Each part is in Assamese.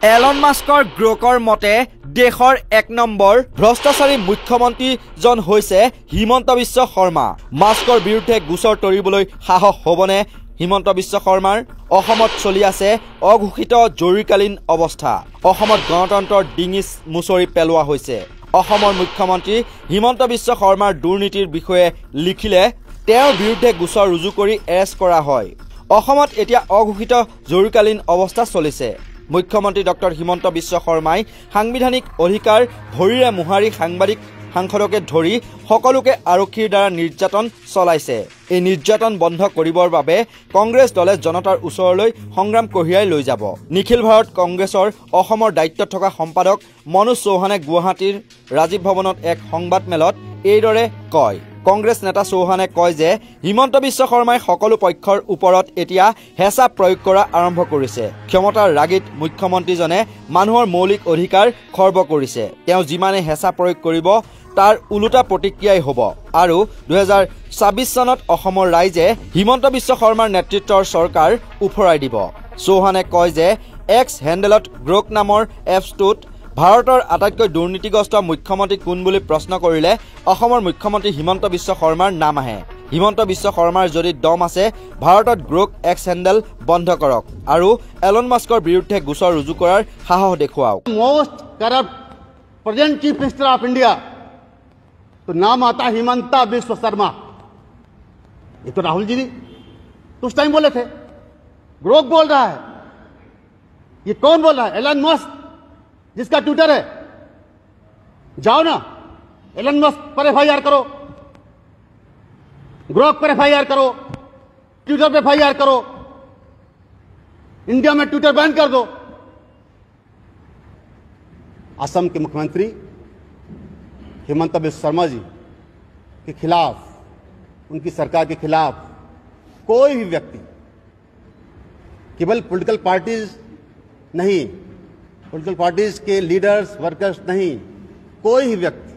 এলন মাস্কৰ গ্ৰোকৰ মতে দেশৰ 1 নম্বৰ ভ্ৰষ্টাচাৰী মুখ্যমন্ত্ৰীজন হৈছে হিমন্ত বিশ্ব শৰ্মা। মাস্কৰ বিৰুদ্ধে গোচৰ তৰিবলৈ সাহস হ'বনে হিমন্ত বিশ্ব শৰ্মাৰ? অসমত চলি আছে অঘোষিত জৰুৰীকালীন অৱস্থা। অসমত গণতন্ত্ৰৰ ডিঙি মুচৰি পেলোৱা হৈছে। অসমৰ মুখ্যমন্ত্ৰী হিমন্ত বিশ্ব শৰ্মাৰ দুৰ্নীতিৰ বিষয়ে লিখিলে তেওঁৰ বিৰুদ্ধে গোচৰ ৰুজু কৰি এৰেষ্ট কৰা হয়। অসমত এতিয়া অঘোষিত জৰুৰীকালীন অৱস্থা চলিছে। মুখ্যমন্ত্ৰী ডক্টৰ হিমন্ত বিশ্ব শৰ্মাই সাংবিধানিক অধিকাৰ ভৰিৰে মোহাৰি সাংবাদিক সাংসদকে ধৰি সকলোকে আৰক্ষীৰ দ্বাৰা নিৰ্যাতন চলাইছে। এই নিৰ্যাতন বন্ধ কৰিবৰ বাবে কংগ্ৰেছ দলে জনতাৰ ওচৰলৈ সংগ্ৰাম কঢ়িয়াই লৈ যাব। নিখিল ভাৰত কংগ্ৰেছৰ অসমৰ দায়িত্বত থকা সম্পাদক মনোজ চৌহানে গুৱাহাটীৰ ৰাজীৱ ভৱনত এক সংবাদমেলত এইদৰে কয়। কংগ্ৰেছ নেতা চৌহানে কয় যে হিমন্ত বিশ্ব শৰ্মাই সকলো পক্ষৰ ওপৰত এতিয়া হেঁচা প্ৰয়োগ কৰা আৰম্ভ কৰিছে। ক্ষমতাৰ ৰাগিত মুখ্যমন্ত্ৰীজনে মানুহৰ মৌলিক অধিকাৰ খৰ্ব কৰিছে। তেওঁ যিমানে হেঁচা প্ৰয়োগ কৰিব তাৰ ওলোটা প্ৰতিক্ৰিয়াই হ'ব আৰু 2026 চনত অসমৰ ৰাইজে হিমন্ত বিশ্ব শৰ্মাৰ নেতৃত্বৰ চৰকাৰ উফৰাই দিব। চৌহানে কয় যে এক্স হেণ্ডেলত গ্ৰোক নামৰ এপছটোত ভাৰতৰ আটাইতকৈ দুৰ্নীতিগ্ৰস্ত মুখ্যমন্ত্ৰী কোন বুলি প্ৰশ্ন কৰিলে অসমৰ মুখ্যমন্ত্ৰী হিমন্ত বিশ্ব শৰ্মাৰ নাম আহে। হিমন্ত বিশ্ব শৰ্মাৰ যদি দম আছে ভাৰতত গ্ৰোক এক্স হেণ্ডেল বন্ধ কৰক আৰু এলন মাস্কৰ বিৰুদ্ধে গোচৰ ৰুজু কৰাৰ সাহস দেখুৱাওক। Most corrupt present chief minister of India तो नाम आता हिमंता बिस्व शर्मा। ये तो राहुल जी ने उस टाइम बोले थे। ग्रोक बोल रहा है। ये कौन बोल रहा है? एलन मस्क जिसका ट्विटर है। जाओ ना एलन मस्क पर एफआईआर करो, ग्रोक पर एफआईआर करो, ट्विटर पे एफआईआर करो, इंडिया में ट्विटर बैन कर दो। असम के मुख्यमंत्री हिमंत बिस्व शर्मा जी के खिलाफ, उनकी सरकार के खिलाफ कोई भी व्यक्ति, केवल पॉलिटिकल पार्टीज नहीं, पॉलिटिकल पार्टीज के लीडर्स वर्कर्स नहीं, कोई भी व्यक्ति,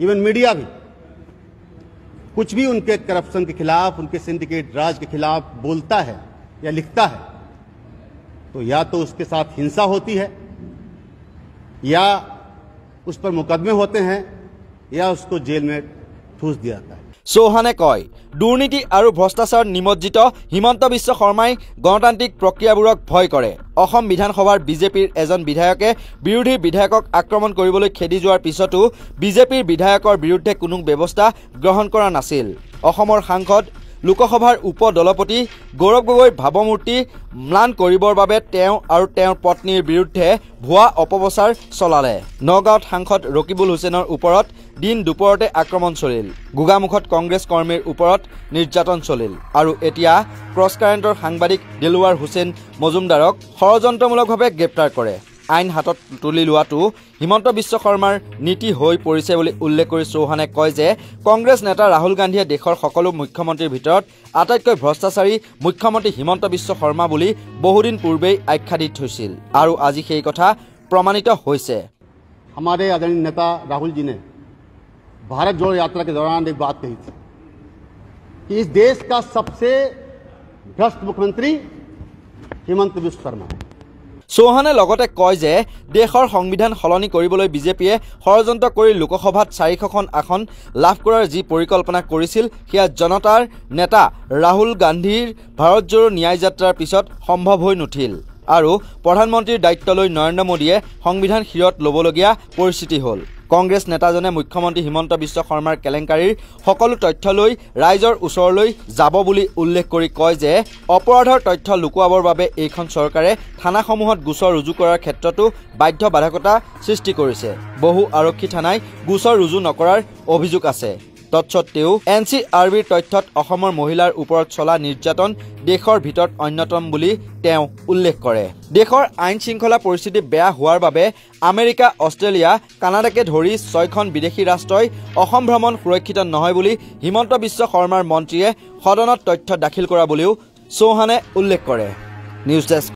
इवन मीडिया भी कुछ भी उनके करप्शन के खिलाफ, उनके सिंडिकेट राज के खिलाफ बोलता है या लिखता है तो या तो उसके साथ हिंसा होती है या उस पर मुकदमे होते हैं या उसको जेल में ठूस दिया जाता है। চৌহানে কয় দুৰ্নীতি আৰু ভ্ৰষ্টাচাৰত নিমজ্জিত হিমন্ত বিশ্ব শৰ্মাই গণতান্ত্ৰিক প্ৰক্ৰিয়াবোৰক ভয় কৰে। অসম বিধানসভাৰ বিজেপিৰ এজন বিধায়কে বিৰোধী বিধায়কক আক্ৰমণ কৰিবলৈ খেদি যোৱাৰ পিছতো বিজেপিৰ বিধায়কৰ বিৰুদ্ধে কোনো ব্যৱস্থা গ্ৰহণ কৰা নাছিল। অসমৰ সাংসদ লোকসভাৰ উপ দলপতি গৌৰৱ গগৈৰ ভাৱমূৰ্তি ম্লান কৰিবৰ বাবে তেওঁ আৰু তেওঁৰ পত্নীৰ বিৰুদ্ধে ভুৱা অপপ্ৰচাৰ চলালে। নগাঁৱত সাংসদ ৰকিবুল হুছেইনৰ ওপৰত দিন দুপৰতে আক্ৰমণ চলিল। গোগামুখত কংগ্ৰেছ কৰ্মীৰ ওপৰত নিৰ্যাতন চলিল আৰু এতিয়া ক্ৰছ কাৰেণ্টৰ সাংবাদিক দিলৱাৰ হুছেইন মজুমদাৰক ষড়যন্ত্ৰমূলকভাৱে গ্ৰেপ্তাৰ কৰে। আইন হাতত তুলি লোৱাটো হিমন্ত বিশ্ব শৰ্মাৰ নীতি হৈ পৰিছে বুলি উল্লেখ কৰি চৌহানে কয় যে কংগ্ৰেছ নেতা ৰাহুল গান্ধীয়ে দেশৰ সকলো মুখ্যমন্ত্ৰীৰ ভিতৰত আটাইতকৈ ভ্ৰষ্টাচাৰী মুখ্যমন্ত্ৰী হিমন্ত বিশ্ব শৰ্মা বুলি বহুদিন পূৰ্বেই আখ্যা দি থৈছিল আৰু আজি সেই কথা প্ৰমাণিত হৈছে। हमारे आदरणीय नेता राहुल जी ने भारत जोड़ो यात्रा के दौरान एक बात कही थी कि इस देश का सबसे भ्रष्ट मुख्यमंत्री हिमंत बिस्व शर्मा है। চৌহানে লগতে কয় যে দেশৰ সংবিধান সলনি কৰিবলৈ বিজেপিয়ে ষড়যন্ত্ৰ কৰি লোকসভাত 400খন আসন লাভ কৰাৰ যি পৰিকল্পনা কৰিছিল সেয়া জনতাৰ নেতা ৰাহুল গান্ধীৰ ভাৰত জোড়ো ন্যায় যাত্ৰাৰ পিছত সম্ভৱ হৈ নুঠিল আৰু প্ৰধানমন্ত্ৰীৰ দায়িত্ব লৈ নৰেন্দ্ৰ মোদীয়ে সংবিধান শিৰত ল'বলগীয়া পৰিস্থিতি হ'ল। কংগ্ৰেছ নেতাজনে মুখ্যমন্ত্ৰী হিমন্ত বিশ্ব শৰ্মাৰ কেলেংকাৰীৰ সকলো তথ্য লৈ ৰাইজৰ ওচৰলৈ যাব বুলি উল্লেখ কৰি কয় যে অপৰাধৰ তথ্য লুকুৱাবৰ বাবে এইখন চৰকাৰে থানাসমূহত গোচৰ ৰুজু কৰাৰ ক্ষেত্ৰতো বাধ্যবাধকতা সৃষ্টি কৰিছে। বহু আৰক্ষী থানাই গোচৰ ৰুজু নকৰাৰ অভিযোগ আছে। তৎসত্ত্বেও NCRBৰ তথ্যত অসমৰ মহিলাৰ ওপৰত চলা নিৰ্যাতন দেশৰ ভিতৰত অন্যতম বুলি তেওঁ উল্লেখ কৰে। দেশৰ আইন শৃংখলা পৰিস্থিতি বেয়া হোৱাৰ বাবে আমেৰিকা, অষ্ট্ৰেলিয়া, কানাডাকে ধৰি 6খন বিদেশী ৰাষ্ট্ৰই অসম ভ্ৰমণ সুৰক্ষিত নহয় বুলি হিমন্ত বিশ্ব শৰ্মাৰ মন্ত্ৰীয়ে সদনত তথ্য দাখিল কৰা বুলিও চৌহানে উল্লেখ কৰে। News desk.